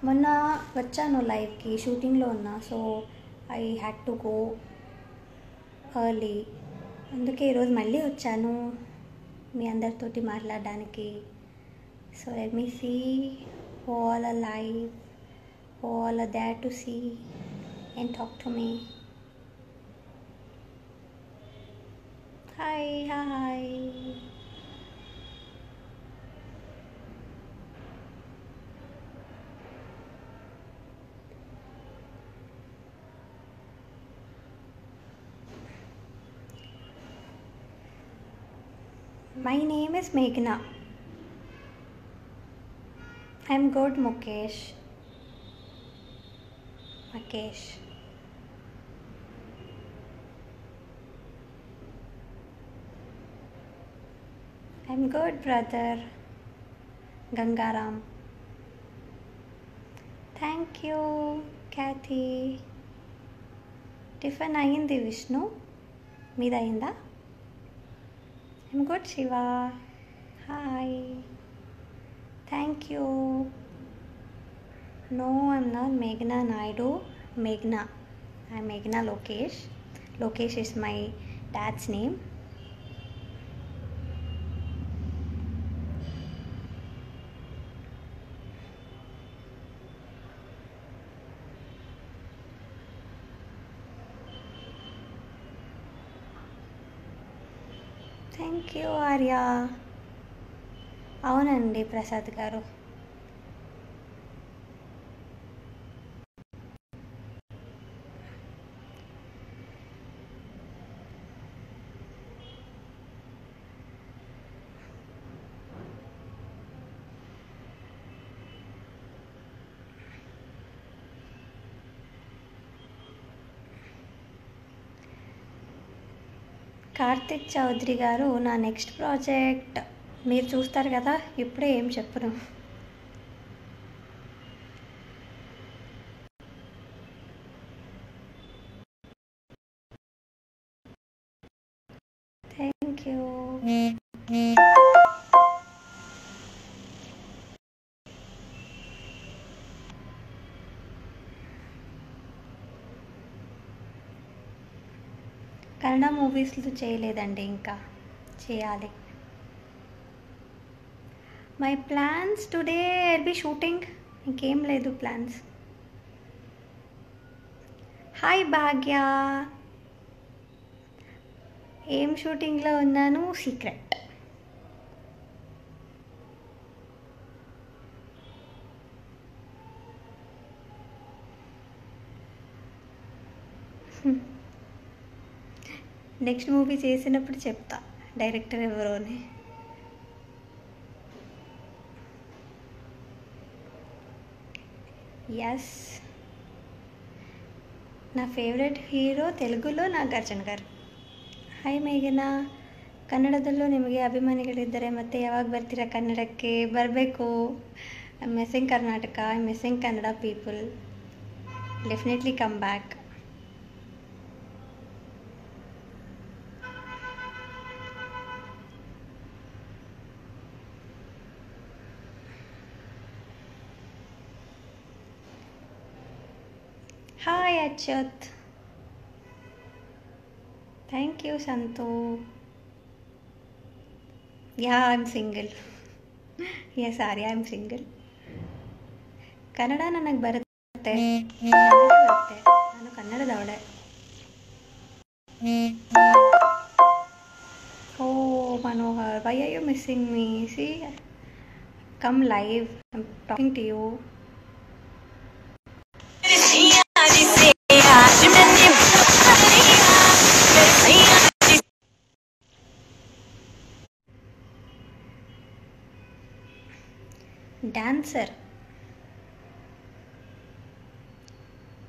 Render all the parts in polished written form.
మొన్న వచ్చాను లైవ్కి, షూటింగ్లో ఉన్నా. So I had to go early. అందుకే ఈరోజు మళ్ళీ వచ్చాను మీ అందరితోటి మాట్లాడడానికి. So let me see all are live, all are there to see and talk to me. Hi hi. My name is Meghna. I'm good, Mukesh. I'm good, brother. Gangaram. Thank you, Kathy. Tiffin ayindi, Vishnu. Meeda ayinda? I'm good, Shiva. Hi. Thank you. No, I'm not Meghna Naidu. Meghna. I'm Meghna Lokesh. Lokesh is my dad's name. Thank you Arya. అవునండి ప్రసాద్ గారు. కార్తిక్ చౌదరి గారు, నా next project మీరు చూస్తారు కదా, ఇప్పుడే ఏం చెప్పను. Thank you. కన్నడ మూవీస్లో చేయలేదండి, ఇంకా చేయాలి. My plans today I'll be shooting. ఇంకేం లేదు ప్లాన్స్. హాయ్ భాగ్య. ఏం షూటింగ్లో ఉన్నాను? సీక్రెట్. నెక్స్ట్ మూవీ చేసినప్పుడు చెప్తా డైరెక్టర్ ఎవరో అని. ఎస్, నా ಫೇವ್ರೆಟ್ ಹೀರೋ ತೆಲುಗುలో ನಾಗಾರ್ಜುನ గారు. ಹಾಯ್ ಮೇಘನಾ. ಕನ್ನಡದಲ್ಲೂ ನಿಮಗೆ ಅಭಿಮಾನಿಗಳಿದ್ದರೆ ಮತ್ತೆ ಯಾವಾಗ ಬರ್ತೀರಾ ಕನ್ನಡಕ್ಕೆ? ಬರಬೇಕು. I am missing Karnataka, I am missing Kannada people. Definitely come back. Hi Achyut. Thank you Santu. Yeah I am single. Yes Arya, I am single. Kannada ನನಗೆ ಬರುತ್ತೆ, ನಾನು ಕನ್ನಡದವಳೆ. Oh Manohar, why are you missing me? See, come live, I am talking to you. Dancer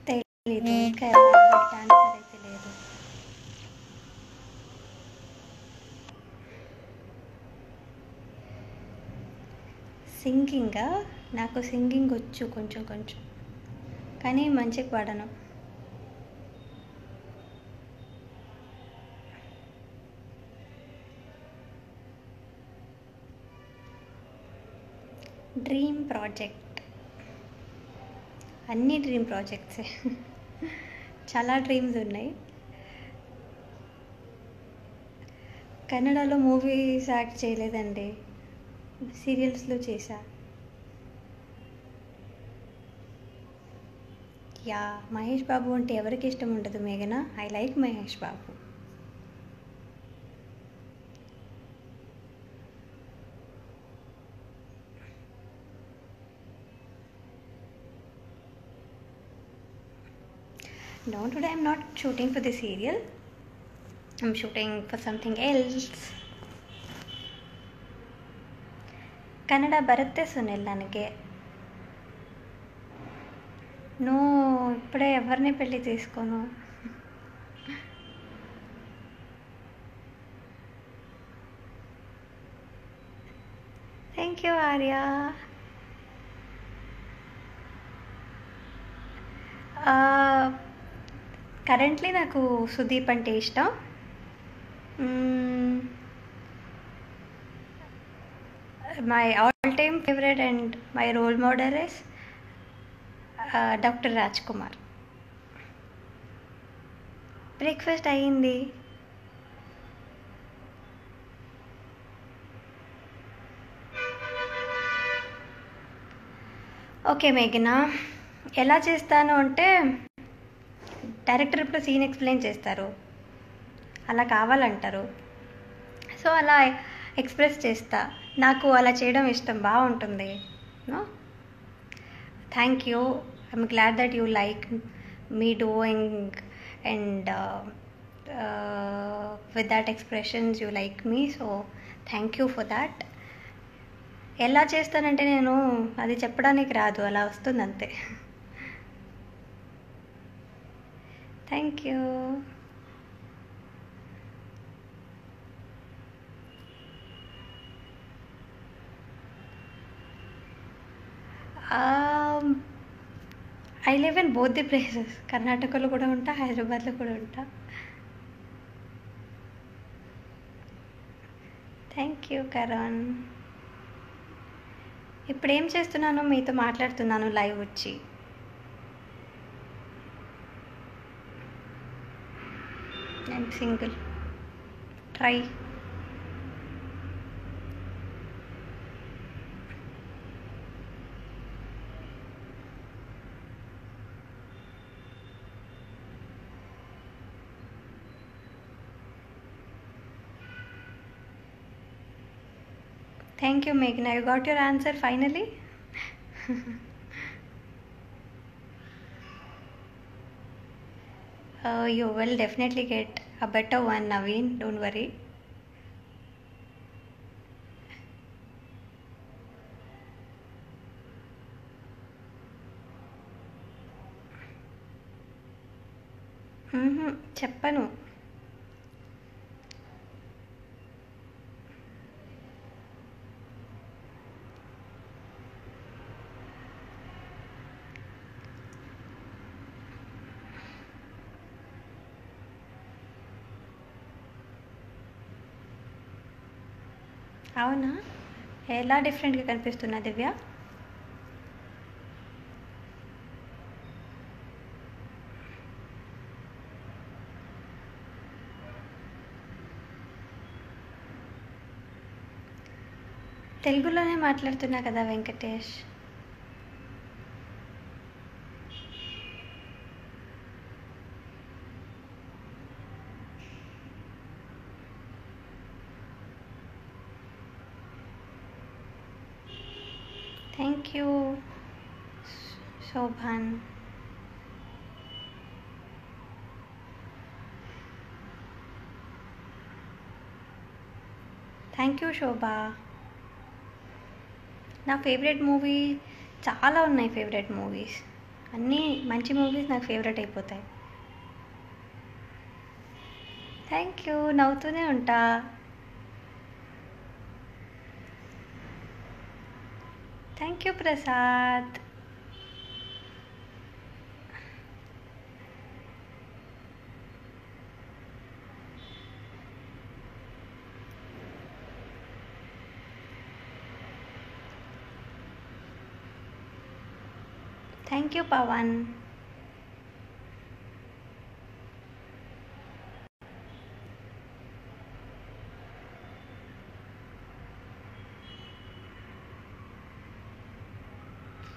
తెలీదు, ఇంకా dancer అయితే లేదు. సింగింగా? నాకు singing వచ్చు కొంచెం కొంచెం, కానీ మంచిగా పాడను. డ్రీమ్ ప్రాజెక్ట్ అన్ని డ్రీమ్ ప్రాజెక్ట్సే. చాలా డ్రీమ్స్ ఉన్నాయి. కన్నడలో మూవీస్ యాక్ట్ చేయలేదండి, సీరియల్స్లో చేశా. యా, మహేష్ బాబు అంటే ఎవరికి ఇష్టం ఉండదు మేఘన. I like Mahesh Babu. No, today I'm not shooting for the serial. I'm shooting for something else. Kannada ಬರುತ್ತೆ ಸುನಿಲ್ ನನಗೆ. నో, ఇప్పుడే ఎవరిని పెళ్ళి తీసుకోను. Thank you Arya. కరెంట్లీ నాకు సుదీప్ అంటే ఇష్టం. My all time favourite and my role model is doctor Raj Kumar. Breakfast అయ్యింది. ఓకే మేఘనా, ఎలా చేస్తాను అంటే డైరెక్టర్ ఇప్పుడు సీన్ ఎక్స్ప్లెయిన్ చేస్తారు, అలా కావాలంటారు, సో అలా ఎక్స్ప్రెస్ చేస్తా. నాకు అలా చేయడం ఇష్టం, బాగుంటుంది. No, thank you. I'm glad that you like me doing and with that expressions you like me, so thank you for that. ఎలా చేస్తానంటే నేను అది చెప్పడానికి రాదు, అలా వస్తుంది అంతే. Thank you. I live in both the places. కర్ణాటకలో కూడా ఉంటా, హైదరాబాద్లో కూడా ఉంటా. Thank you Karan. ఇప్పుడు ఏం చేస్తున్నాను, మీతో మాట్లాడుతున్నాను లైవ్ వచ్చి. I'm single. Try. Thank you, Meghna. You got your answer finally? You will definitely get a better one, Naveen. Don't worry. చెప్పను. అవునా, ఎలా డిఫరెంట్గా కనిపిస్తున్నా దివ్య? తెలుగులోనే మాట్లాడుతున్నా కదా Venkatesh. Thank you Shobhan. Thank you Shobha. నా ఫేవరెట్ మూవీ చాలా ఉన్నాయి. ఫేవరెట్ మూవీస్ అన్నీ మంచి మూవీస్ నాకు ఫేవరెట్ అయిపోతాయి. థ్యాంక్ యూ, నవ్వుతూనే ఉంటా. Thank you Prasad. Thank you Pavan.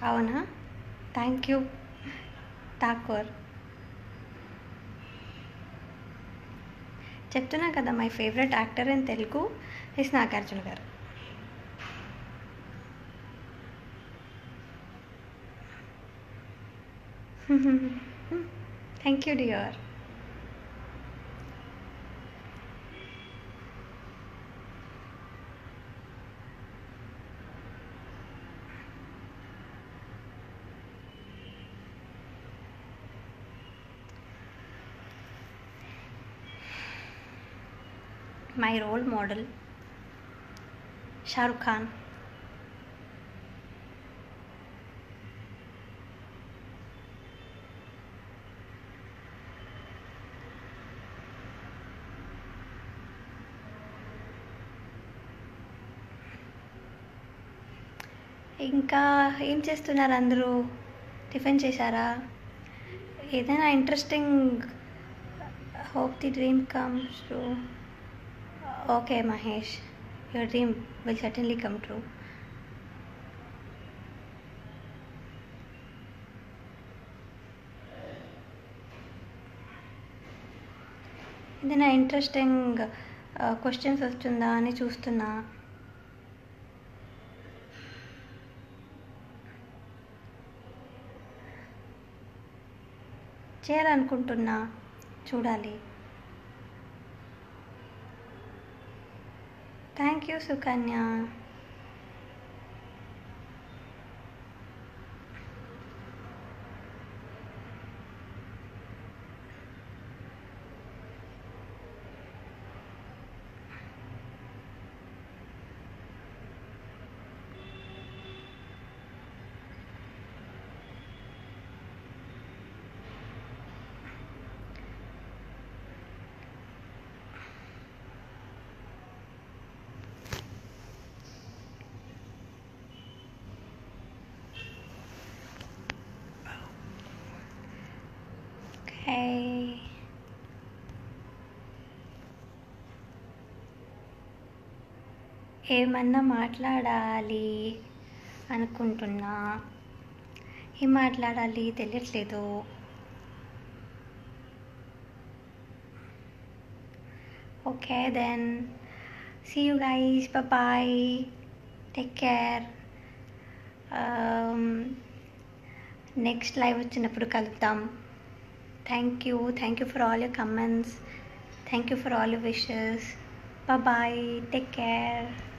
అవునా, థ్యాంక్ యూ ఠాకూర్. చెప్తున్నా కదా, my favourite actor in Telugu is Nagarjuna garu. Thank you dear. My role model Shahrukh Khan. ఇంకా ఏం చేస్తున్నారు అందరూ? టిఫిన్ చేశారా? ఏదైనా interesting hope the dream comes true. Okay Mahesh, your dream will certainly come true. ఏదైనా ఇంట్రెస్టింగ్ క్వశ్చన్స్ వస్తుందా అని చూస్తున్నా. చేయాలనుకుంటున్నా, చూడాలి. Thank you Sukanya. ఏమన్నా మాట్లాడాలి అనుకుంటున్నా, ఏం మాట్లాడాలి తెలియట్లేదు. Okay then, see you guys, bye, take care. Next live వచ్చినప్పుడు కలుద్దాం. Thank you for all your comments. Thank you for all your wishes. Bye bye. Take care.